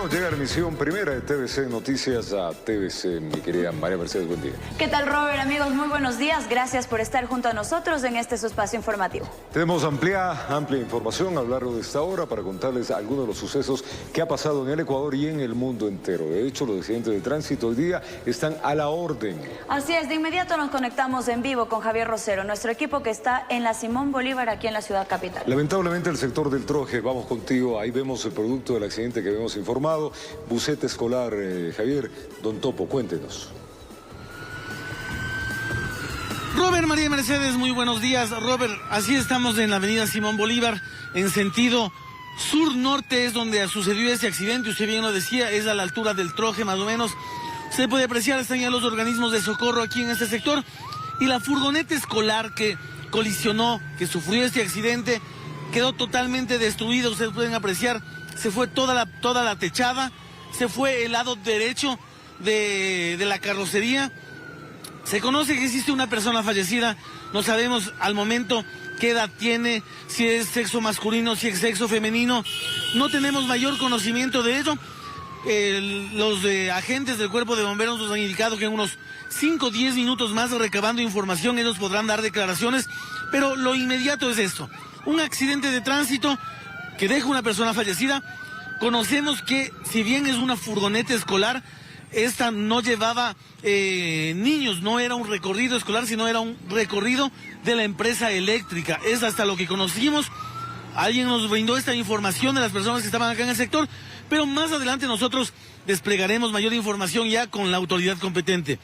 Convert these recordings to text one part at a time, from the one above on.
Bueno, llega la emisión primera de TVC Noticias a TVC. Mi querida María Mercedes, buen día. ¿Qué tal, Robert? Amigos, muy buenos días. Gracias por estar junto a nosotros en este su espacio informativo. Tenemos amplia información a lo largo de esta hora para contarles algunos de los sucesos que ha pasado en el Ecuador y en el mundo entero. De hecho, los accidentes de tránsito hoy día están a la orden. Así es, de inmediato nos conectamos en vivo con Javier Rosero, nuestro equipo que está en la Simón Bolívar, aquí en la ciudad capital. Lamentablemente, el sector del Troje, vamos contigo, ahí vemos el producto del accidente que habíamos informado. Busete escolar, Javier. Don Topo, cuéntenos. Robert, María Mercedes, muy buenos días. Robert, así estamos en la avenida Simón Bolívar, en sentido sur-norte es donde sucedió ese accidente. Usted bien lo decía, es a la altura del Troje más o menos. Se puede apreciar, están ya los organismos de socorro aquí en este sector. Y la furgoneta escolar que colisionó, que sufrió este accidente, quedó totalmente destruida. Ustedes pueden apreciar, se fue toda la techada, se fue el lado derecho de la carrocería. Se conoce que existe una persona fallecida, no sabemos al momento qué edad tiene, si es sexo masculino, si es sexo femenino, no tenemos mayor conocimiento de ello. Los agentes del cuerpo de bomberos nos han indicado que en unos 5 o 10 minutos más, recabando información, ellos podrán dar declaraciones, pero lo inmediato es esto: un accidente de tránsito que deja una persona fallecida. Conocemos que, si bien es una furgoneta escolar, esta no llevaba niños, no era un recorrido escolar, sino era un recorrido de la empresa eléctrica. Es hasta lo que conocimos. Alguien nos brindó esta información de las personas que estaban acá en el sector, pero más adelante nosotros desplegaremos mayor información ya con la autoridad competente.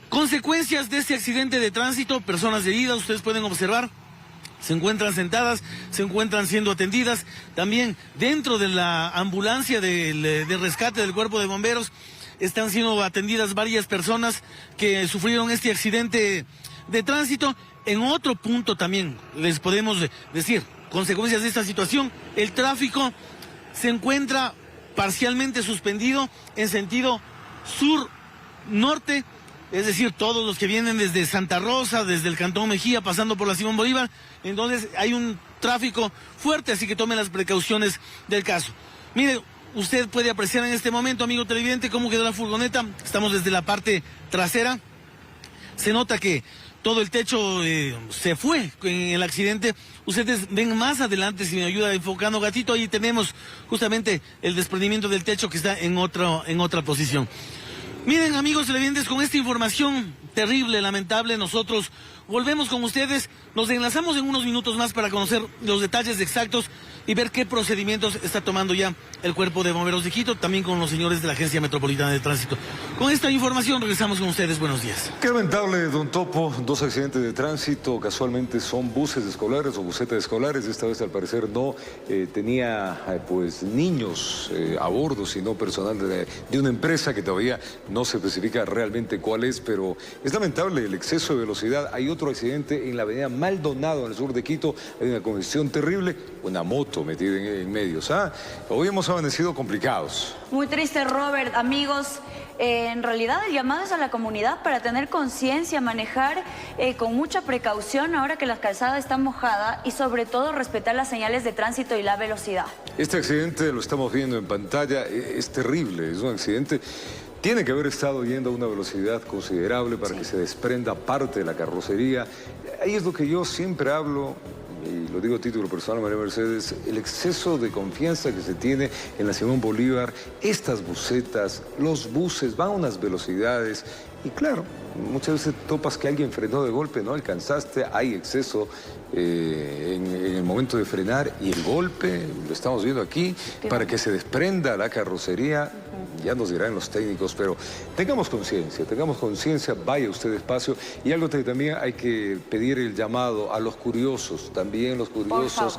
Consecuencias de este accidente de tránsito: personas heridas, ustedes pueden observar. Se encuentran sentadas, se encuentran siendo atendidas. También dentro de la ambulancia de rescate del cuerpo de bomberos están siendo atendidas varias personas que sufrieron este accidente de tránsito. En otro punto también les podemos decir, consecuencias de esta situación: el tráfico se encuentra parcialmente suspendido en sentido sur-norte. Es decir, todos los que vienen desde Santa Rosa, desde el Cantón Mejía, pasando por la Simón Bolívar. Entonces hay un tráfico fuerte, así que tomen las precauciones del caso. Mire, usted puede apreciar en este momento, amigo televidente, cómo quedó la furgoneta. Estamos desde la parte trasera. Se nota que todo el techo se fue en el accidente. Ustedes ven más adelante, si me ayuda enfocando, gatito, ahí tenemos justamente el desprendimiento del techo que está en otra posición. Miren, amigos televidentes, con esta información terrible, lamentable, nosotros volvemos con ustedes. Nos enlazamos en unos minutos más para conocer los detalles exactos y ver qué procedimientos está tomando ya el cuerpo de bomberos de Quito, también con los señores de la Agencia Metropolitana de Tránsito. Con esta información regresamos con ustedes. Buenos días. Qué lamentable, don Topo. 2 accidentes de tránsito, casualmente son buses escolares o busetas escolares. Esta vez, al parecer, no tenía pues niños a bordo, sino personal de una empresa que todavía no se especifica realmente cuál es, pero es lamentable el exceso de velocidad. Hay otro accidente en la avenida Maldonado, en el sur de Quito. Hay una congestión terrible, una moto metida en medio. Hoy hemos amanecido complicados. Muy triste, Robert. Amigos, en realidad el llamado es a la comunidad para tener conciencia, manejar con mucha precaución ahora que la calzada está mojada y sobre todo respetar las señales de tránsito y la velocidad. Este accidente lo estamos viendo en pantalla, es terrible, es un accidente. Tiene que haber estado yendo a una velocidad considerable para que se desprenda parte de la carrocería. Ahí es lo que yo siempre hablo, y lo digo a título personal, María Mercedes: el exceso de confianza que se tiene en la Simón Bolívar. Estas busetas, los buses van a unas velocidades y claro, muchas veces topas que alguien frenó de golpe, no alcanzaste, hay exceso en el momento de frenar y el golpe, lo estamos viendo aquí, para que se desprenda la carrocería. Ya nos dirán los técnicos, pero tengamos conciencia, vaya usted despacio. Y algo que también hay que pedir el llamado a los curiosos. También los curiosos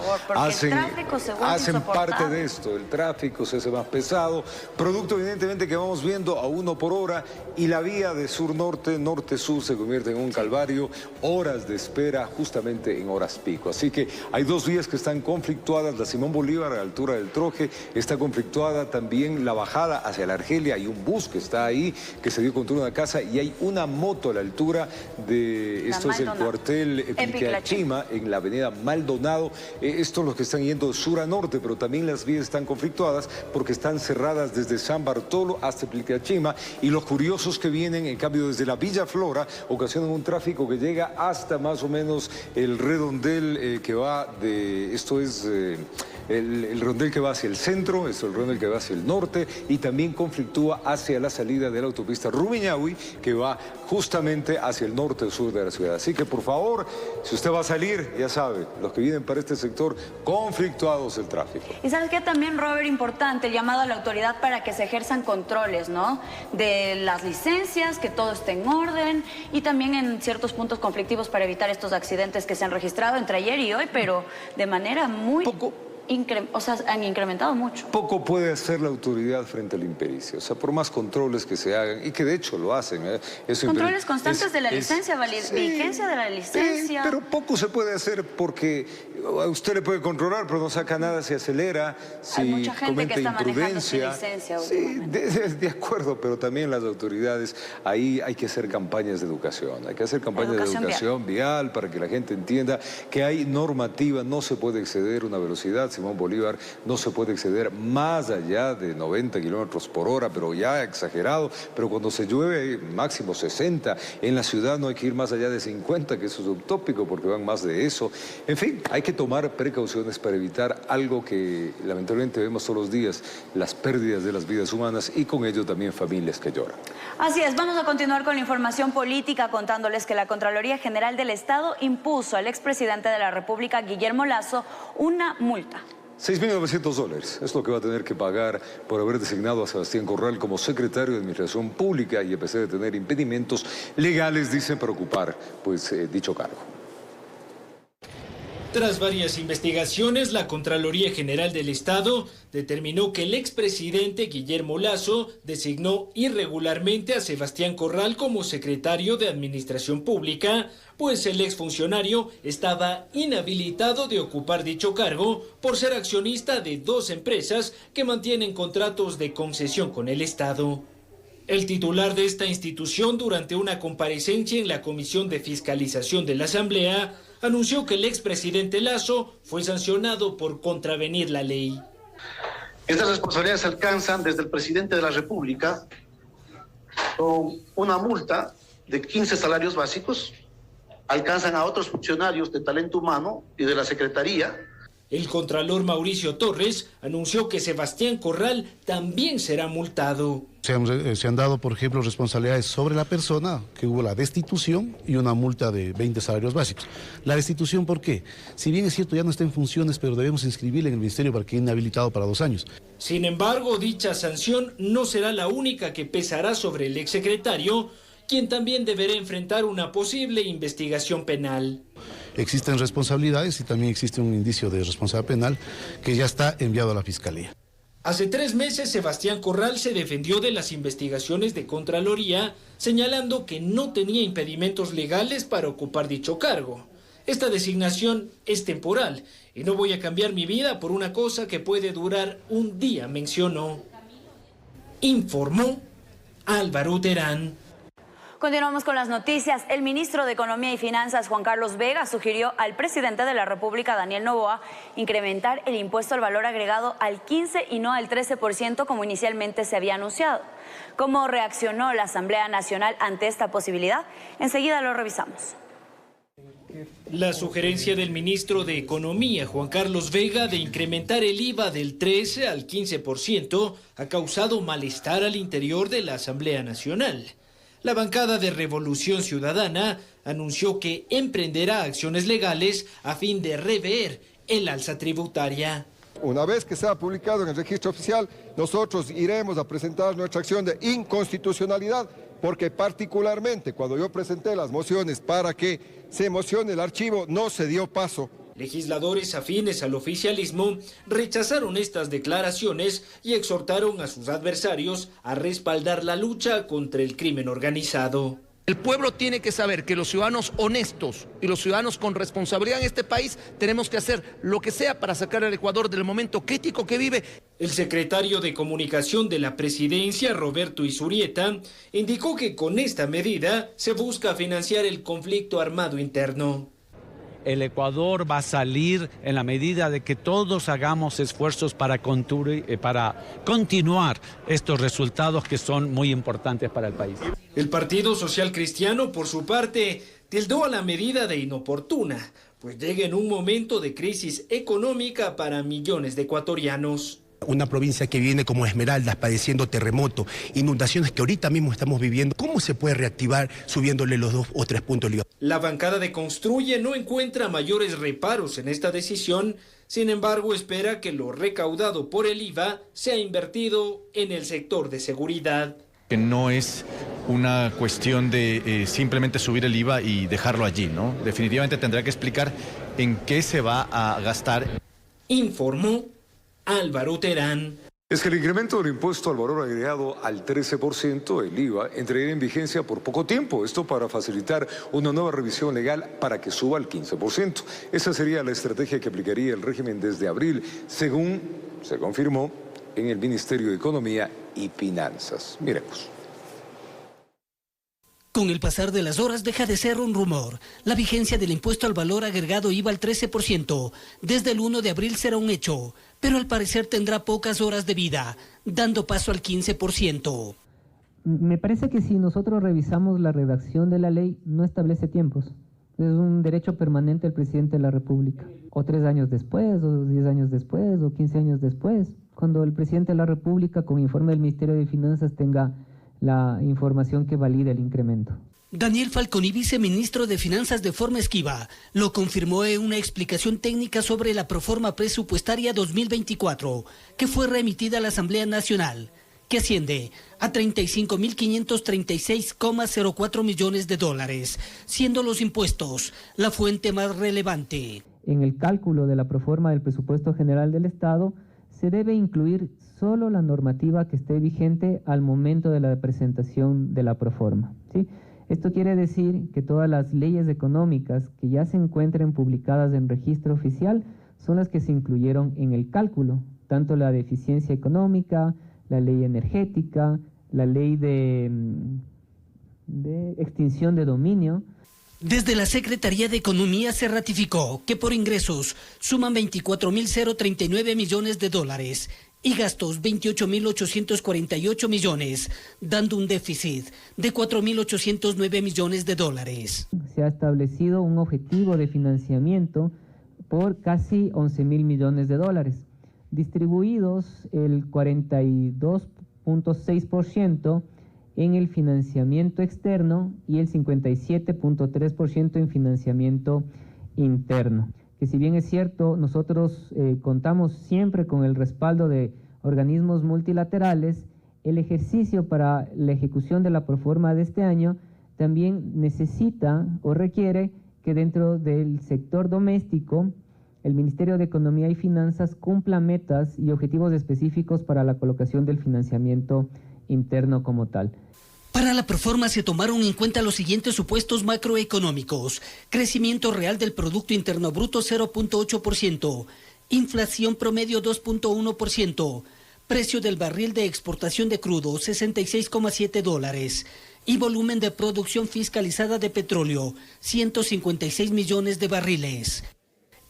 hacen parte de esto. El tráfico se hace más pesado, producto evidentemente que vamos viendo a 1 por hora y la vía de sur-norte, norte-sur se convierte en un calvario. Horas de espera justamente en horas pico. Así que hay 2 vías que están conflictuadas. La Simón Bolívar a la altura del Troje está conflictuada, también la bajada hacia la la Argelia, hay un bus que está ahí, que se dio contra una casa, y hay una moto a la altura de, esto es el cuartel Epiclachima, en la avenida Maldonado. Estos los que están yendo de sur a norte, pero también las vías están conflictuadas porque están cerradas desde San Bartolo hasta Epiclachima, y los curiosos que vienen, en cambio, desde la Villa Flora, ocasionan un tráfico que llega hasta más o menos el redondel que va de, esto es el redondel que va hacia el centro, es el redondel que va hacia el norte, y también conflictúa hacia la salida de la autopista Rumiñahui, que va justamente hacia el norte y sur de la ciudad. Así que, por favor, si usted va a salir, ya sabe, los que vienen para este sector, conflictuados el tráfico. Y ¿sabes qué? También, Robert, importante el llamado a la autoridad para que se ejerzan controles, ¿no? De las licencias, que todo esté en orden, y también en ciertos puntos conflictivos para evitar estos accidentes que se han registrado entre ayer y hoy, pero de manera muy... O sea, han incrementado mucho. Poco puede hacer la autoridad frente a la impericia. O sea, por más controles que se hagan, y que de hecho lo hacen. Controles constantes de la licencia, vigencia de la licencia. Pero poco se puede hacer porque usted le puede controlar, pero no saca nada, se acelera, si hay mucha gente que está manejando sin licencia. Sí, de acuerdo, pero también las autoridades, ahí hay que hacer campañas de educación. Hay que hacer campañas de educación vial para que la gente entienda que hay normativa, no se puede exceder una velocidad. Simón Bolívar, no se puede exceder más allá de 90 kilómetros por hora, pero ya exagerado. Pero cuando se llueve, máximo 60. En la ciudad no hay que ir más allá de 50, que eso es utópico porque van más de eso. En fin, hay que tomar precauciones para evitar algo que lamentablemente vemos todos los días, las pérdidas de las vidas humanas y con ello también familias que lloran. Así es, vamos a continuar con la información política contándoles que la Contraloría General del Estado impuso al expresidente de la República, Guillermo Lasso, una multa. $6.900 es lo que va a tener que pagar por haber designado a Sebastián Corral como secretario de Administración Pública y a pesar de tener impedimentos legales, dicen, para ocupar dicho cargo. Tras varias investigaciones, la Contraloría General del Estado determinó que el expresidente Guillermo Lasso designó irregularmente a Sebastián Corral como secretario de Administración Pública, pues el exfuncionario estaba inhabilitado de ocupar dicho cargo por ser accionista de 2 empresas que mantienen contratos de concesión con el Estado. El titular de esta institución, durante una comparecencia en la Comisión de Fiscalización de la Asamblea, anunció que el expresidente Lasso fue sancionado por contravenir la ley. Estas responsabilidades alcanzan desde el presidente de la República con una multa de 15 salarios básicos, alcanzan a otros funcionarios de talento humano y de la Secretaría. El contralor Mauricio Torres anunció que Sebastián Corral también será multado. Se han dado, por ejemplo, responsabilidades sobre la persona, que hubo la destitución y una multa de 20 salarios básicos. La destitución, ¿por qué? Si bien es cierto, ya no está en funciones, pero debemos inscribirle en el Ministerio para que quede inhabilitado para 2 años. Sin embargo, dicha sanción no será la única que pesará sobre el exsecretario, quien también deberá enfrentar una posible investigación penal. Existen responsabilidades y también existe un indicio de responsabilidad penal que ya está enviado a la Fiscalía. Hace 3 meses, Sebastián Corral se defendió de las investigaciones de Contraloría, señalando que no tenía impedimentos legales para ocupar dicho cargo. Esta designación es temporal y no voy a cambiar mi vida por una cosa que puede durar un día, mencionó. Informó Álvaro Terán. Continuamos con las noticias. El ministro de Economía y Finanzas, Juan Carlos Vega, sugirió al presidente de la República, Daniel Noboa, incrementar el impuesto al valor agregado al 15% y no al 13% como inicialmente se había anunciado. ¿Cómo reaccionó la Asamblea Nacional ante esta posibilidad? Enseguida lo revisamos. La sugerencia del ministro de Economía, Juan Carlos Vega, de incrementar el IVA del 13 al 15% ha causado malestar al interior de la Asamblea Nacional. La bancada de Revolución Ciudadana anunció que emprenderá acciones legales a fin de rever el alza tributaria. Una vez que sea publicado en el registro oficial, nosotros iremos a presentar nuestra acción de inconstitucionalidad, porque particularmente cuando yo presenté las mociones para que se mocione el archivo, no se dio paso. Legisladores afines al oficialismo rechazaron estas declaraciones y exhortaron a sus adversarios a respaldar la lucha contra el crimen organizado. El pueblo tiene que saber que los ciudadanos honestos y los ciudadanos con responsabilidad en este país tenemos que hacer lo que sea para sacar al Ecuador del momento crítico que vive. El secretario de Comunicación de la Presidencia, Roberto Izurieta, indicó que con esta medida se busca financiar el conflicto armado interno. El Ecuador va a salir en la medida de que todos hagamos esfuerzos para continuar estos resultados que son muy importantes para el país. El Partido Social Cristiano, por su parte, tildó a la medida de inoportuna, pues llega en un momento de crisis económica para millones de ecuatorianos. Una provincia que viene como Esmeraldas padeciendo terremoto, inundaciones que ahorita mismo estamos viviendo. ¿Cómo se puede reactivar subiéndole los 2 o 3 puntos del IVA? La bancada de Construye no encuentra mayores reparos en esta decisión, sin embargo espera que lo recaudado por el IVA sea invertido en el sector de seguridad. Que no es una cuestión de simplemente subir el IVA y dejarlo allí, ¿no? Definitivamente tendrá que explicar en qué se va a gastar. Informó Álvaro Terán. Es que el incremento del impuesto al valor agregado al 13%, el IVA, entraría en vigencia por poco tiempo. Esto para facilitar una nueva revisión legal para que suba al 15%. Esa sería la estrategia que aplicaría el régimen desde abril, según se confirmó en el Ministerio de Economía y Finanzas. Miremos. Con el pasar de las horas deja de ser un rumor. La vigencia del impuesto al valor agregado IVA al 13%. Desde el 1 de abril será un hecho, pero al parecer tendrá pocas horas de vida, dando paso al 15%. Me parece que si nosotros revisamos la redacción de la ley, no establece tiempos. Es un derecho permanente del presidente de la República. O 3 años después, o 10 años después, o 15 años después. Cuando el presidente de la República, con informe del Ministerio de Finanzas, tenga la información que valide el incremento. Daniel Falconi, viceministro de Finanzas de forma esquiva, lo confirmó en una explicación técnica sobre la proforma presupuestaria 2024, que fue remitida a la Asamblea Nacional, que asciende a 35.536,04 millones de dólares, siendo los impuestos la fuente más relevante. En el cálculo de la proforma del presupuesto general del Estado, se debe incluir solo la normativa que esté vigente al momento de la presentación de la proforma, ¿sí? Esto quiere decir que todas las leyes económicas que ya se encuentren publicadas en registro oficial son las que se incluyeron en el cálculo, tanto la de eficiencia económica, la ley energética, la ley de extinción de dominio. Desde la Secretaría de Economía se ratificó que por ingresos suman 24.039 millones de dólares y gastos 28.848 millones, dando un déficit de 4.809 millones de dólares. Se ha establecido un objetivo de financiamiento por casi 11.000 millones de dólares, distribuidos el 42.6% en el financiamiento externo y el 57.3% en financiamiento interno. Que si bien es cierto, nosotros contamos siempre con el respaldo de organismos multilaterales, el ejercicio para la ejecución de la proforma de este año también necesita o requiere que dentro del sector doméstico el Ministerio de Economía y Finanzas cumpla metas y objetivos específicos para la colocación del financiamiento interno como tal. Para la proforma se tomaron en cuenta los siguientes supuestos macroeconómicos: crecimiento real del Producto Interno Bruto 0.8%, inflación promedio 2.1%, precio del barril de exportación de crudo 66,7 dólares y volumen de producción fiscalizada de petróleo 156 millones de barriles.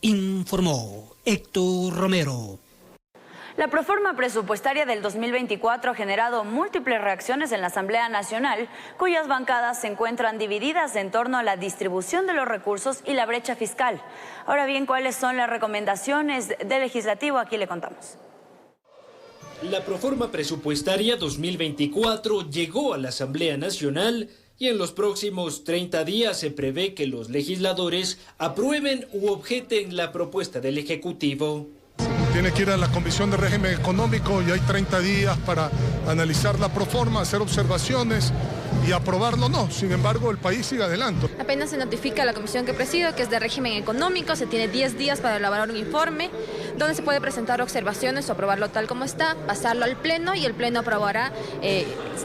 Informó Héctor Romero. La proforma presupuestaria del 2024 ha generado múltiples reacciones en la Asamblea Nacional, cuyas bancadas se encuentran divididas en torno a la distribución de los recursos y la brecha fiscal. Ahora bien, ¿cuáles son las recomendaciones del Legislativo? Aquí le contamos. La proforma presupuestaria 2024 llegó a la Asamblea Nacional y en los próximos 30 días se prevé que los legisladores aprueben u objeten la propuesta del Ejecutivo. Tiene que ir a la Comisión de Régimen Económico y hay 30 días para analizar la proforma, hacer observaciones y aprobarlo o no. Sin embargo, el país sigue adelante. Apenas se notifica a la comisión que presido, que es de régimen económico, se tiene 10 días para elaborar un informe donde se puede presentar observaciones o aprobarlo tal como está, pasarlo al Pleno y el Pleno aprobará,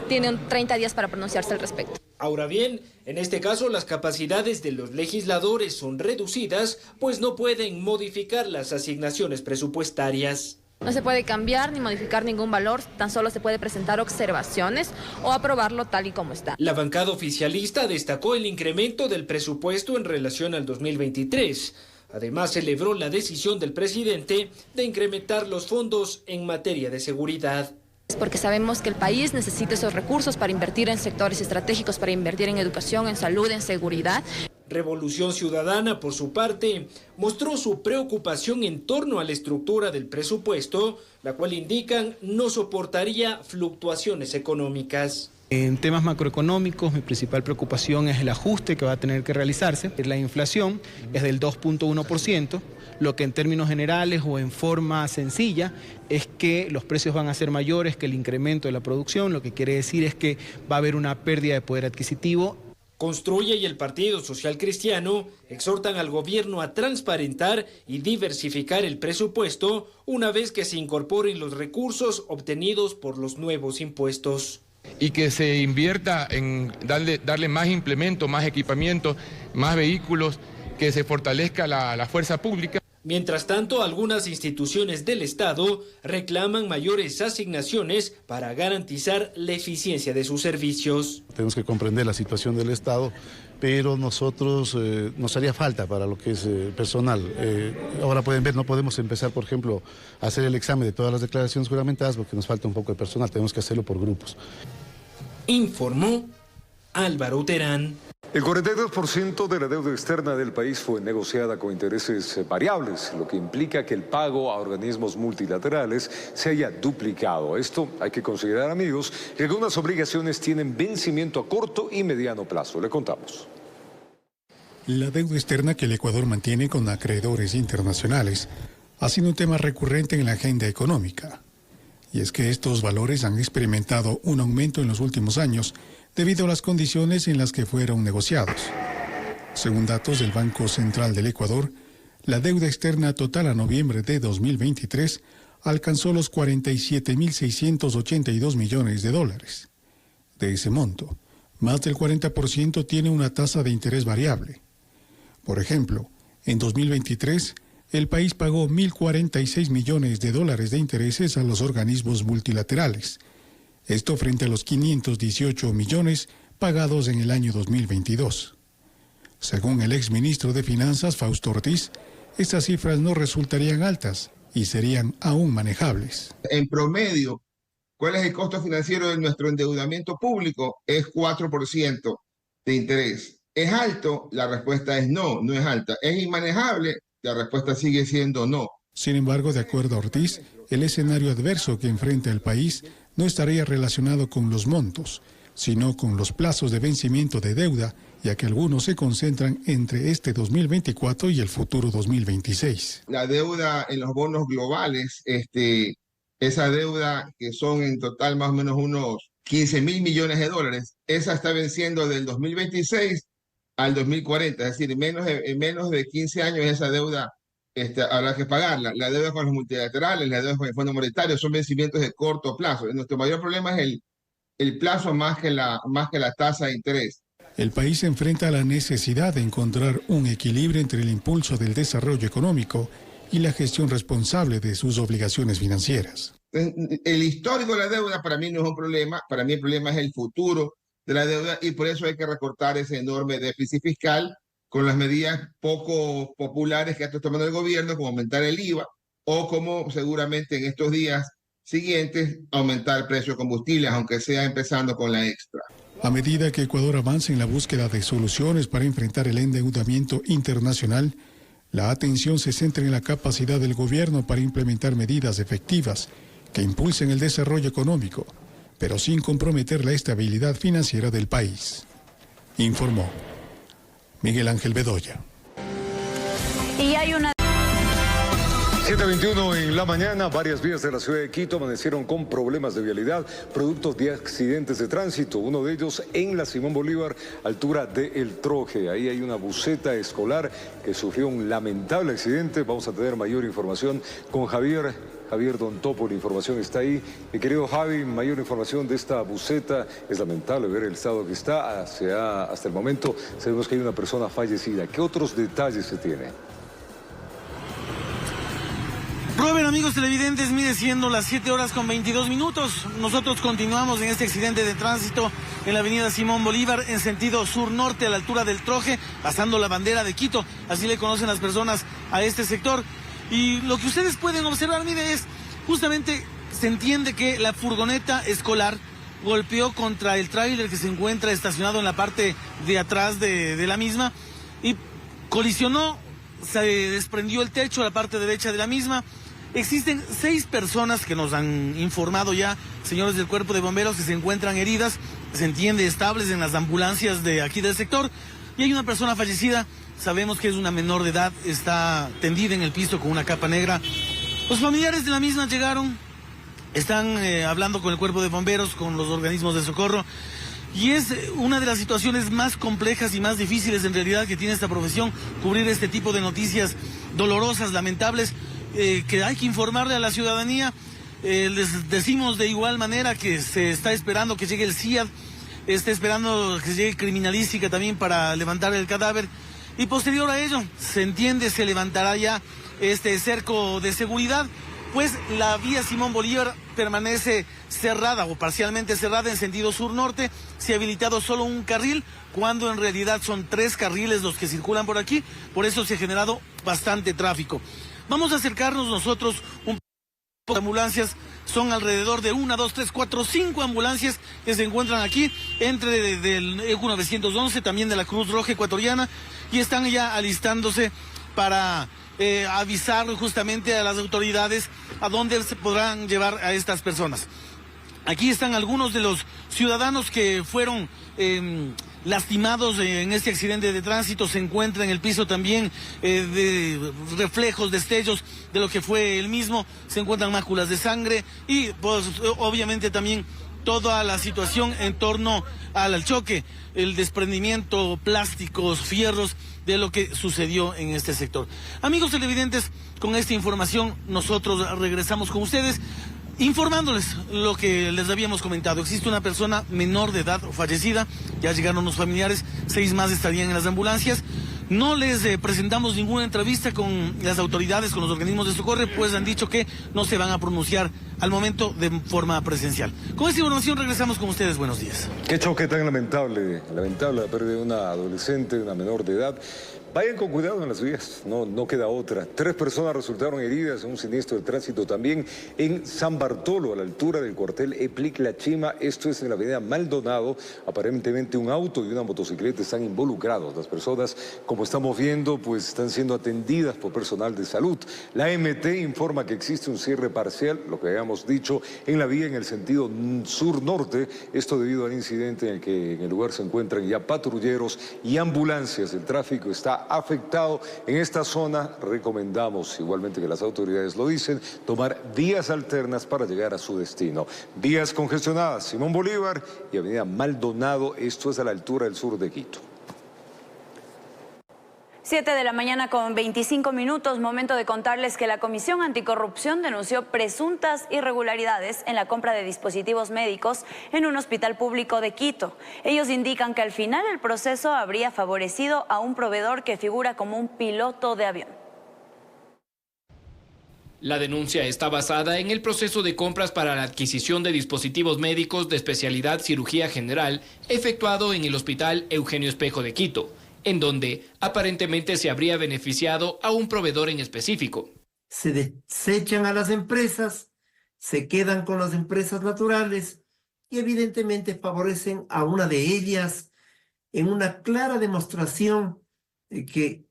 tiene 30 días para pronunciarse al respecto. Ahora bien, en este caso las capacidades de los legisladores son reducidas, pues no pueden modificar las asignaciones presupuestarias. No se puede cambiar ni modificar ningún valor, tan solo se puede presentar observaciones o aprobarlo tal y como está. La bancada oficialista destacó el incremento del presupuesto en relación al 2023. Además, celebró la decisión del presidente de incrementar los fondos en materia de seguridad. Porque sabemos que el país necesita esos recursos para invertir en sectores estratégicos, para invertir en educación, en salud, en seguridad. Revolución Ciudadana, por su parte, mostró su preocupación en torno a la estructura del presupuesto, la cual indican no soportaría fluctuaciones económicas. En temas macroeconómicos, mi principal preocupación es el ajuste que va a tener que realizarse. La inflación es del 2.1%, lo que en términos generales o en forma sencilla es que los precios van a ser mayores que el incremento de la producción, lo que quiere decir es que va a haber una pérdida de poder adquisitivo. Construye y el Partido Social Cristiano exhortan al gobierno a transparentar y diversificar el presupuesto una vez que se incorporen los recursos obtenidos por los nuevos impuestos. Y que se invierta en darle más implementos, más equipamiento, más vehículos, que se fortalezca la fuerza pública. Mientras tanto, algunas instituciones del Estado reclaman mayores asignaciones para garantizar la eficiencia de sus servicios. Tenemos que comprender la situación del Estado, pero nosotros nos haría falta para lo que es personal. Ahora pueden ver, no podemos empezar, por ejemplo, a hacer el examen de todas las declaraciones juramentadas porque nos falta un poco de personal, tenemos que hacerlo por grupos. Informó Álvaro Terán. El 42% de la deuda externa del país fue negociada con intereses variables, lo que implica que el pago a organismos multilaterales se haya duplicado. Esto hay que considerar, amigos, que algunas obligaciones tienen vencimiento a corto y mediano plazo. Le contamos. La deuda externa que el Ecuador mantiene con acreedores internacionales ha sido un tema recurrente en la agenda económica. Y es que estos valores han experimentado un aumento en los últimos años debido a las condiciones en las que fueron negociados. Según datos del Banco Central del Ecuador, la deuda externa total a noviembre de 2023 alcanzó los 47.682 millones de dólares. De ese monto, más del 40% tiene una tasa de interés variable. Por ejemplo, en 2023, el país pagó 1.046 millones de dólares de intereses a los organismos multilaterales. Esto frente a los 518 millones pagados en el año 2022. Según el exministro de Finanzas, Fausto Ortiz, estas cifras no resultarían altas y serían aún manejables. En promedio, ¿cuál es el costo financiero de nuestro endeudamiento público? Es 4% de interés. ¿Es alto? La respuesta es no, no es alta. ¿Es inmanejable? La respuesta sigue siendo no. Sin embargo, de acuerdo a Ortiz, el escenario adverso que enfrenta el país no estaría relacionado con los montos, sino con los plazos de vencimiento de deuda, ya que algunos se concentran entre este 2024 y el futuro 2026. La deuda en los bonos globales, esa deuda que son en total más o menos unos 15.000 millones de dólares, esa está venciendo del 2026 al 2040, es decir, en menos de 15 años esa deuda habrá que pagarla. La deuda con los multilaterales, la deuda con el Fondo Monetario son vencimientos de corto plazo. Nuestro mayor problema es el plazo más que la tasa de interés. El país se enfrenta a la necesidad de encontrar un equilibrio entre el impulso del desarrollo económico y la gestión responsable de sus obligaciones financieras. El histórico de la deuda para mí no es un problema, para mí el problema es el futuro de la deuda y por eso hay que recortar ese enorme déficit fiscal con las medidas poco populares que está tomando el gobierno, como aumentar el IVA o como seguramente en estos días siguientes aumentar el precio de combustibles, aunque sea empezando con la extra. A medida que Ecuador avanza en la búsqueda de soluciones para enfrentar el endeudamiento internacional, la atención se centra en la capacidad del gobierno para implementar medidas efectivas que impulsen el desarrollo económico, pero sin comprometer la estabilidad financiera del país. Informó Miguel Ángel Bedoya. Y hay una... 7:21 en la mañana, varias vías de la ciudad de Quito amanecieron con problemas de vialidad, productos de accidentes de tránsito, uno de ellos en la Simón Bolívar, altura de El Troje. Ahí hay una buseta escolar que sufrió un lamentable accidente. Vamos a tener mayor información con Javier Javier Don Topo, la información está ahí. Mi querido Javi, mayor información de esta buseta. Es lamentable ver el estado que está. Hasta el momento sabemos que hay una persona fallecida. ¿Qué otros detalles se tiene? Robert, amigos televidentes, mire, siendo las 7:22. Nosotros continuamos en este accidente de tránsito en la avenida Simón Bolívar en sentido sur-norte a la altura del Troje, pasando la bandera de Quito. Así le conocen las personas a este sector. Y lo que ustedes pueden observar, mire, es justamente se entiende que la furgoneta escolar golpeó contra el tráiler que se encuentra estacionado en la parte de atrás de la misma y colisionó, se desprendió el techo a la parte derecha de la misma. Existen 6 personas que nos han informado ya, señores del Cuerpo de Bomberos, que se encuentran heridas, se entiende, estables en las ambulancias de aquí del sector. Y hay una persona fallecida, sabemos que es una menor de edad, está tendida en el piso con una capa negra. Los familiares de la misma llegaron, están hablando con el Cuerpo de Bomberos, con los organismos de socorro. Y es una de las situaciones más complejas y más difíciles en realidad que tiene esta profesión, cubrir este tipo de noticias dolorosas, lamentables, que hay que informarle a la ciudadanía. Les decimos de igual manera que se está esperando que llegue el CIAD, está esperando que llegue criminalística también para levantar el cadáver, y posterior a ello, se entiende, se levantará ya este cerco de seguridad, pues la vía Simón Bolívar permanece cerrada o parcialmente cerrada en sentido sur-norte. Se ha habilitado solo un carril, cuando en realidad son 3 carriles los que circulan por aquí, por eso se ha generado bastante tráfico. Vamos a acercarnos nosotros un poco de ambulancias, son alrededor de 1, 2, 3, 4, 5 ambulancias que se encuentran aquí, entre del ECU 911, también de la Cruz Roja Ecuatoriana, y están ya alistándose para avisar justamente a las autoridades a dónde se podrán llevar a estas personas. Aquí están algunos de los ciudadanos que fueron lastimados en este accidente de tránsito. Se encuentra en el piso también de reflejos, destellos de lo que fue el mismo. Se encuentran máculas de sangre y pues obviamente también toda la situación en torno al choque, el desprendimiento, plásticos, fierros de lo que sucedió en este sector. Amigos televidentes, con esta información nosotros regresamos con ustedes, informándoles lo que les habíamos comentado. Existe una persona menor de edad fallecida, ya llegaron los familiares, 6 más estarían en las ambulancias. No les presentamos ninguna entrevista con las autoridades, con los organismos de socorro, pues han dicho que no se van a pronunciar al momento de forma presencial. Con esta información regresamos con ustedes. Buenos días. Qué choque tan lamentable la pérdida de una adolescente, una menor de edad. Vayan con cuidado en las vías, no queda otra. 3 personas resultaron heridas en un siniestro de tránsito también en San Bartolo, a la altura del cuartel EPLIC La Chima. Esto es en la avenida Maldonado. Aparentemente un auto y una motocicleta están involucrados. Las personas, como estamos viendo, pues están siendo atendidas por personal de salud. La MT informa que existe un cierre parcial, lo que habíamos dicho, en la vía en el sentido sur-norte. Esto debido al incidente en el que en el lugar se encuentran ya patrulleros y ambulancias. El tráfico está afectado en esta zona. Recomendamos, igualmente que las autoridades lo dicen, tomar vías alternas para llegar a su destino. Vías congestionadas, Simón Bolívar y avenida Maldonado, esto es a la altura del sur de Quito. 7:25 a.m, momento de contarles que la Comisión Anticorrupción denunció presuntas irregularidades en la compra de dispositivos médicos en un hospital público de Quito. Ellos indican que al final el proceso habría favorecido a un proveedor que figura como un piloto de avión. La denuncia está basada en el proceso de compras para la adquisición de dispositivos médicos de especialidad cirugía general efectuado en el Hospital Eugenio Espejo de Quito, en donde aparentemente se habría beneficiado a un proveedor en específico. Se desechan a las empresas, se quedan con las empresas naturales y evidentemente favorecen a una de ellas en una clara demostración de que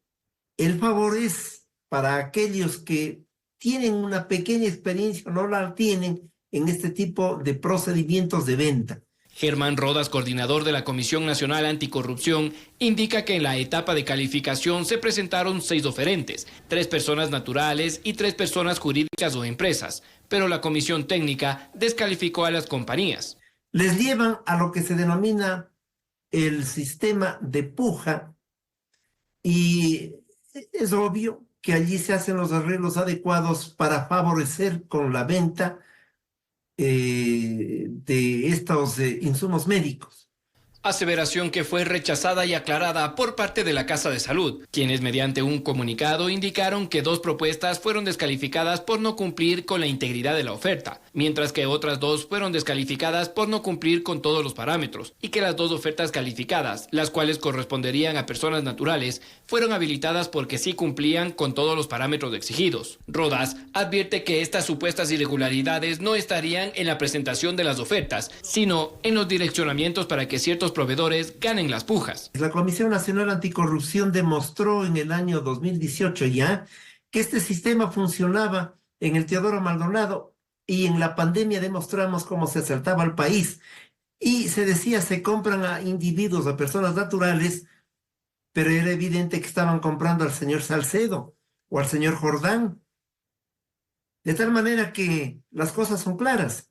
el favor es para aquellos que tienen una pequeña experiencia o no la tienen en este tipo de procedimientos de venta. Germán Rodas, coordinador de la Comisión Nacional Anticorrupción, indica que en la etapa de calificación se presentaron 6 oferentes, 3 personas naturales y 3 personas jurídicas o empresas, pero la Comisión Técnica descalificó a las compañías. Les llevan a lo que se denomina el sistema de puja y es obvio que allí se hacen los arreglos adecuados para favorecer con la venta de estos insumos médicos. Aseveración que fue rechazada y aclarada por parte de la Casa de Salud, quienes mediante un comunicado indicaron que 2 propuestas fueron descalificadas por no cumplir con la integridad de la oferta, mientras que otras 2 fueron descalificadas por no cumplir con todos los parámetros, y que las 2 ofertas calificadas, las cuales corresponderían a personas naturales, fueron habilitadas porque sí cumplían con todos los parámetros exigidos. Rodas advierte que estas supuestas irregularidades no estarían en la presentación de las ofertas, sino en los direccionamientos para que ciertos proveedores ganen las pujas. La Comisión Nacional Anticorrupción demostró en el año 2018 ya que este sistema funcionaba en el Teodoro Maldonado, y en la pandemia demostramos cómo se asaltaba al país y se decía se compran a individuos, a personas naturales, pero era evidente que estaban comprando al señor Salcedo o al señor Jordán. De tal manera que las cosas son claras.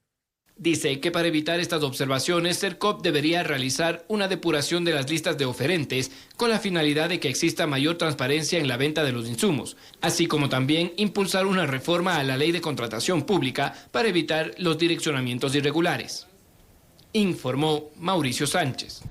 Dice que para evitar estas observaciones, Sercop debería realizar una depuración de las listas de oferentes con la finalidad de que exista mayor transparencia en la venta de los insumos, así como también impulsar una reforma a la ley de contratación pública para evitar los direccionamientos irregulares. Informó Mauricio Sánchez.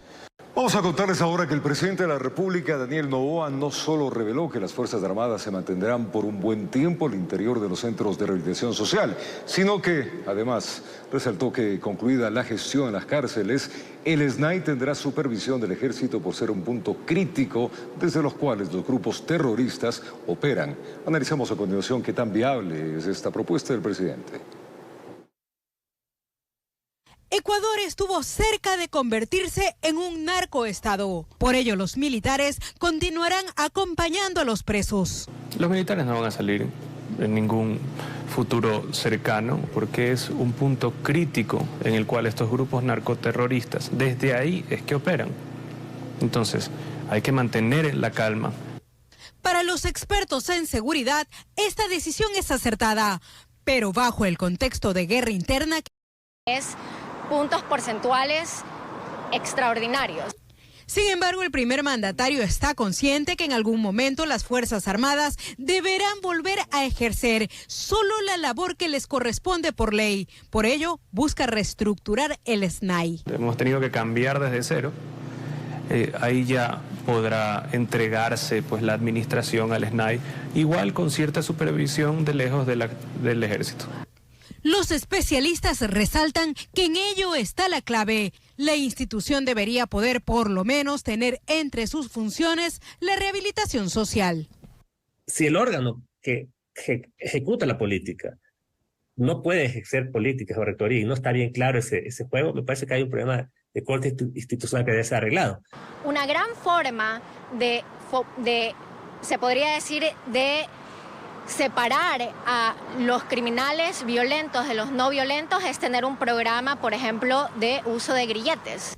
Vamos a contarles ahora que el presidente de la República, Daniel Noboa, no solo reveló que las Fuerzas Armadas se mantendrán por un buen tiempo al interior de los centros de rehabilitación social, sino que, además, resaltó que, concluida la gestión en las cárceles, el SNAI tendrá supervisión del Ejército por ser un punto crítico desde los cuales los grupos terroristas operan. Analizamos a continuación qué tan viable es esta propuesta del presidente. Ecuador estuvo cerca de convertirse en un narcoestado. Por ello, los militares continuarán acompañando a los presos. Los militares no van a salir en ningún futuro cercano porque es un punto crítico en el cual estos grupos narcoterroristas, desde ahí es que operan. Entonces, hay que mantener la calma. Para los expertos en seguridad, esta decisión es acertada, pero bajo el contexto de guerra interna. Es puntos porcentuales extraordinarios. Sin embargo, el primer mandatario está consciente que en algún momento las Fuerzas Armadas deberán volver a ejercer solo la labor que les corresponde por ley. Por ello, busca reestructurar el SNAI. Hemos tenido que cambiar desde cero. Ahí ya podrá entregarse pues la administración al SNAI, igual con cierta supervisión de lejos del ejército. Los especialistas resaltan que en ello está la clave. La institución debería poder por lo menos tener entre sus funciones la rehabilitación social. Si el órgano que ejecuta la política no puede ejercer políticas o rectoría y no está bien claro ese juego, me parece que hay un problema de corte institucional que debe ser arreglado. Una gran forma de se podría decir, de separar a los criminales violentos de los no violentos es tener un programa, por ejemplo, de uso de grilletes.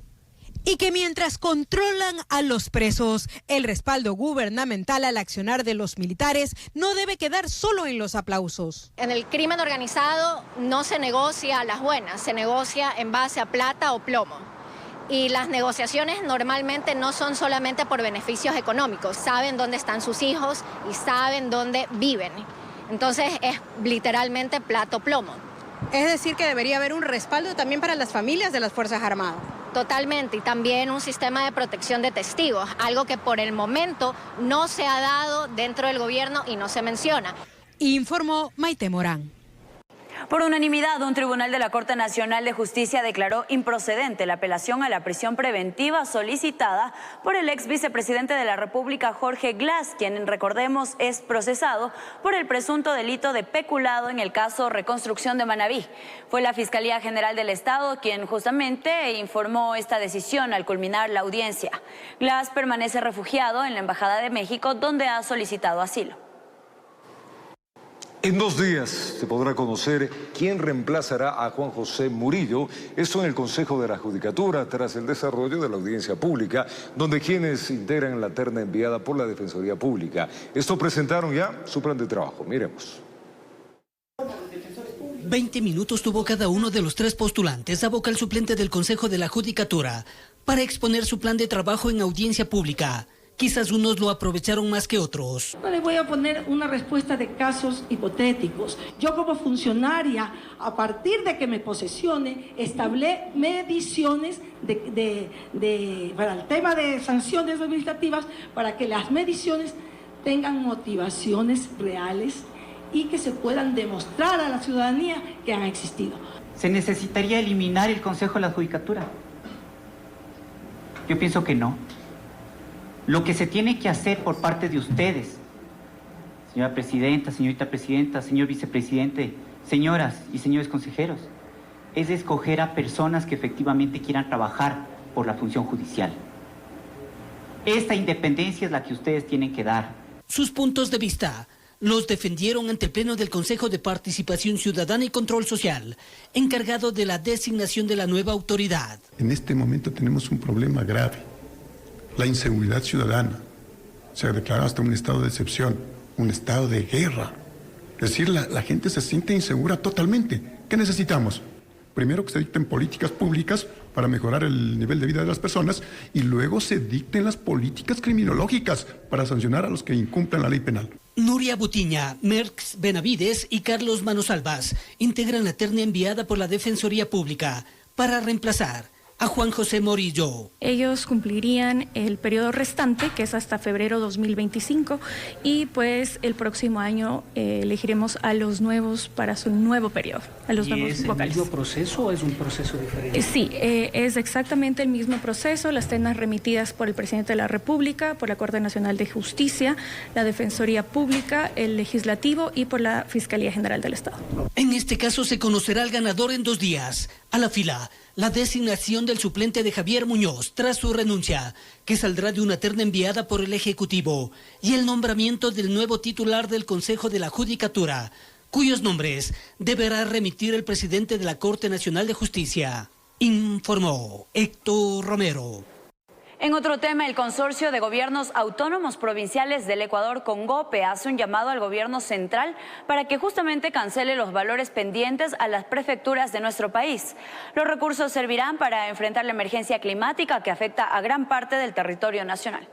Y que mientras controlan a los presos, el respaldo gubernamental al accionar de los militares no debe quedar solo en los aplausos. En el crimen organizado no se negocia a las buenas, se negocia en base a plata o plomo. Y las negociaciones normalmente no son solamente por beneficios económicos, saben dónde están sus hijos y saben dónde viven. Entonces es literalmente plata o plomo. Es decir, que debería haber un respaldo también para las familias de las Fuerzas Armadas. Totalmente, y también un sistema de protección de testigos, algo que por el momento no se ha dado dentro del gobierno y no se menciona. Informó Maite Morán. Por unanimidad, un tribunal de la Corte Nacional de Justicia declaró improcedente la apelación a la prisión preventiva solicitada por el ex vicepresidente de la República, Jorge Glass, quien, recordemos, es procesado por el presunto delito de peculado en el caso Reconstrucción de Manabí. Fue la Fiscalía General del Estado quien justamente informó esta decisión al culminar la audiencia. Glass permanece refugiado en la Embajada de México, donde ha solicitado asilo. En 2 días se podrá conocer quién reemplazará a Juan José Murillo, esto en el Consejo de la Judicatura, tras el desarrollo de la audiencia pública, donde quienes integran la terna enviada por la Defensoría Pública. Esto presentaron ya su plan de trabajo. Miremos. 20 minutos tuvo cada uno de los 3 postulantes a vocal suplente del Consejo de la Judicatura para exponer su plan de trabajo en audiencia pública, Quizás unos lo aprovecharon más que otros. No le voy a poner una respuesta de casos hipotéticos. Yo como funcionaria, a partir de que me posesione, establezco mediciones para el tema de sanciones administrativas, para que las mediciones tengan motivaciones reales y que se puedan demostrar a la ciudadanía que han existido. ¿Se necesitaría eliminar el Consejo de la Judicatura? Yo pienso que no. Lo que se tiene que hacer por parte de ustedes, señora presidenta, señorita presidenta, señor vicepresidente, señoras y señores consejeros, es escoger a personas que efectivamente quieran trabajar por la función judicial. Esta independencia es la que ustedes tienen que dar. Sus puntos de vista los defendieron ante el Pleno del Consejo de Participación Ciudadana y Control Social, encargado de la designación de la nueva autoridad. En este momento tenemos un problema grave, la inseguridad ciudadana. Se ha declarado hasta un estado de excepción, un estado de guerra. Es decir, la gente se siente insegura totalmente. ¿Qué necesitamos? Primero que se dicten políticas públicas para mejorar el nivel de vida de las personas y luego se dicten las políticas criminológicas para sancionar a los que incumplen la ley penal. Nuria Butiña, Merx Benavides y Carlos Manosalvas integran la terna enviada por la Defensoría Pública para reemplazar a Juan José Morillo. Ellos cumplirían el periodo restante, que es hasta febrero 2025, y pues el próximo año elegiremos a los nuevos para su nuevo periodo, a los nuevos vocales. ¿Es el mismo proceso o es un proceso diferente? Sí, es exactamente el mismo proceso, las ternas remitidas por el Presidente de la República, por la Corte Nacional de Justicia, la Defensoría Pública, el Legislativo y por la Fiscalía General del Estado. En este caso se conocerá el ganador en 2 días. A la fila, la designación del suplente de Javier Muñoz tras su renuncia, que saldrá de una terna enviada por el Ejecutivo, y el nombramiento del nuevo titular del Consejo de la Judicatura, cuyos nombres deberá remitir el presidente de la Corte Nacional de Justicia, informó Héctor Romero. En otro tema, el Consorcio de Gobiernos Autónomos Provinciales del Ecuador, CONGOPE, hace un llamado al gobierno central para que justamente cancele los valores pendientes a las prefecturas de nuestro país. Los recursos servirán para enfrentar la emergencia climática que afecta a gran parte del territorio nacional.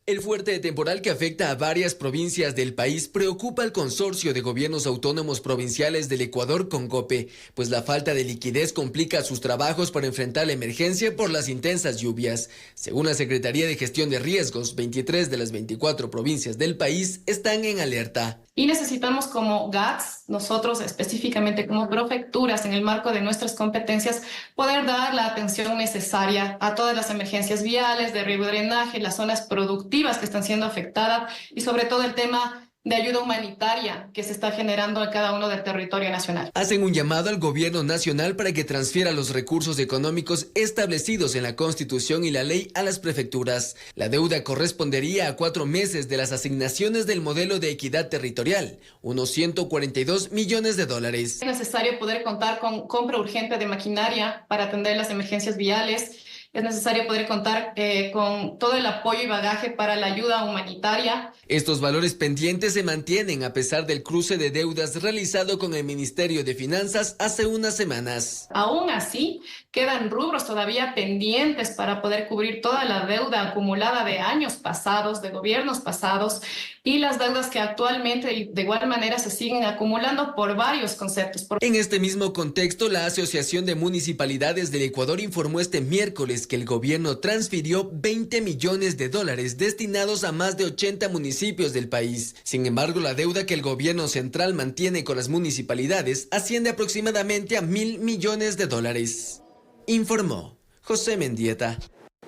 El fuerte temporal que afecta a varias provincias del país preocupa al Consorcio de Gobiernos Autónomos Provinciales del Ecuador, CONGOPE, pues la falta de liquidez complica sus trabajos para enfrentar la emergencia por las intensas lluvias. Según la Secretaría de Gestión de Riesgos, 23 de las 24 provincias del país están en alerta. Y necesitamos como GATS, nosotros específicamente como prefecturas en el marco de nuestras competencias, poder dar la atención necesaria a todas las emergencias viales, de riego y drenaje, las zonas productivas que están siendo afectadas y sobre todo el tema de ayuda humanitaria que se está generando en cada uno del territorio nacional. Hacen un llamado al gobierno nacional para que transfiera los recursos económicos establecidos en la Constitución y la ley a las prefecturas. La deuda correspondería a 4 meses de las asignaciones del modelo de equidad territorial, unos 142 millones de dólares. Es necesario poder contar con compra urgente de maquinaria para atender las emergencias viales. Es necesario poder contar con todo el apoyo y bagaje para la ayuda humanitaria. Estos valores pendientes se mantienen a pesar del cruce de deudas realizado con el Ministerio de Finanzas hace unas semanas. Aún así, quedan rubros todavía pendientes para poder cubrir toda la deuda acumulada de años pasados, de gobiernos pasados, y las deudas que actualmente de igual manera se siguen acumulando por varios conceptos. En este mismo contexto, la Asociación de Municipalidades del Ecuador informó este miércoles que el gobierno transfirió 20 millones de dólares destinados a más de 80 municipios del país. Sin embargo, la deuda que el gobierno central mantiene con las municipalidades asciende aproximadamente a 1.000 millones de dólares. Informó José Mendieta.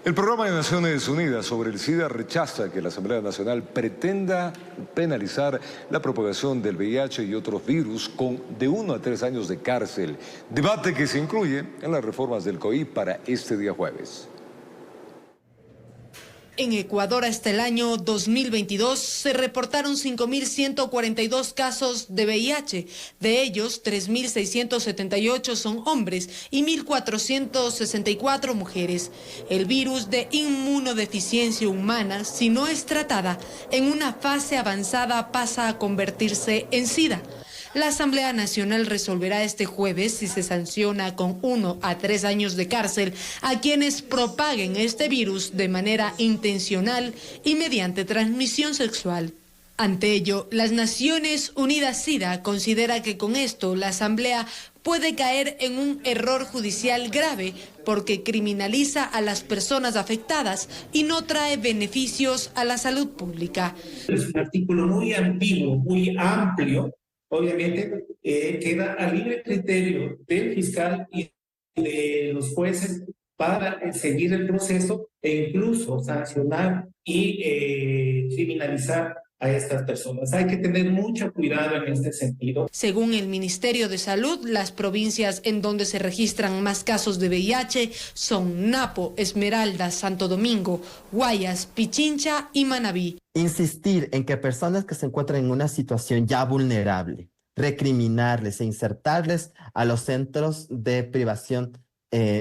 El Programa de Naciones Unidas sobre el SIDA rechaza que la Asamblea Nacional pretenda penalizar la propagación del VIH y otros virus con de 1 a 3 años de cárcel. Debate que se incluye en las reformas del COI para este día jueves. En Ecuador hasta el año 2022 se reportaron 5.142 casos de VIH. De ellos, 3.678 son hombres y 1.464 mujeres. El virus de inmunodeficiencia humana, si no es tratada en una fase avanzada, pasa a convertirse en SIDA. La Asamblea Nacional resolverá este jueves si se sanciona con 1 a 3 años de cárcel a quienes propaguen este virus de manera intencional y mediante transmisión sexual. Ante ello, las Naciones Unidas SIDA considera que con esto la Asamblea puede caer en un error judicial grave porque criminaliza a las personas afectadas y no trae beneficios a la salud pública. Es un artículo muy ambiguo, muy amplio, obviamente queda a libre criterio del fiscal y de los jueces para seguir el proceso e incluso sancionar y criminalizar a estas personas. Hay que tener mucho cuidado en este sentido. Según el Ministerio de Salud, las provincias en donde se registran más casos de VIH son Napo, Esmeraldas, Santo Domingo, Guayas, Pichincha y Manabí. Insistir en que personas que se encuentran en una situación ya vulnerable, recriminarles e insertarles a los centros de privación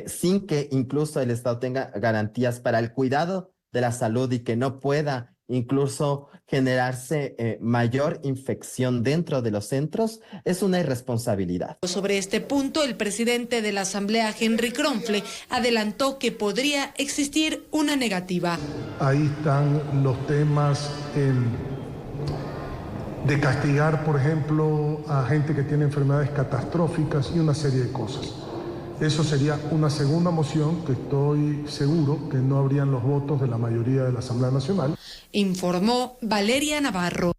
sin que incluso el Estado tenga garantías para el cuidado de la salud y que no pueda incluso generarse mayor infección dentro de los centros, es una irresponsabilidad. Sobre este punto, el presidente de la Asamblea, Henry Kronfle, adelantó que podría existir una negativa. Ahí están los temas de castigar, por ejemplo, a gente que tiene enfermedades catastróficas y una serie de cosas. Eso sería una segunda moción que estoy seguro que no habrían los votos de la mayoría de la Asamblea Nacional. Informó Valeria Navarro.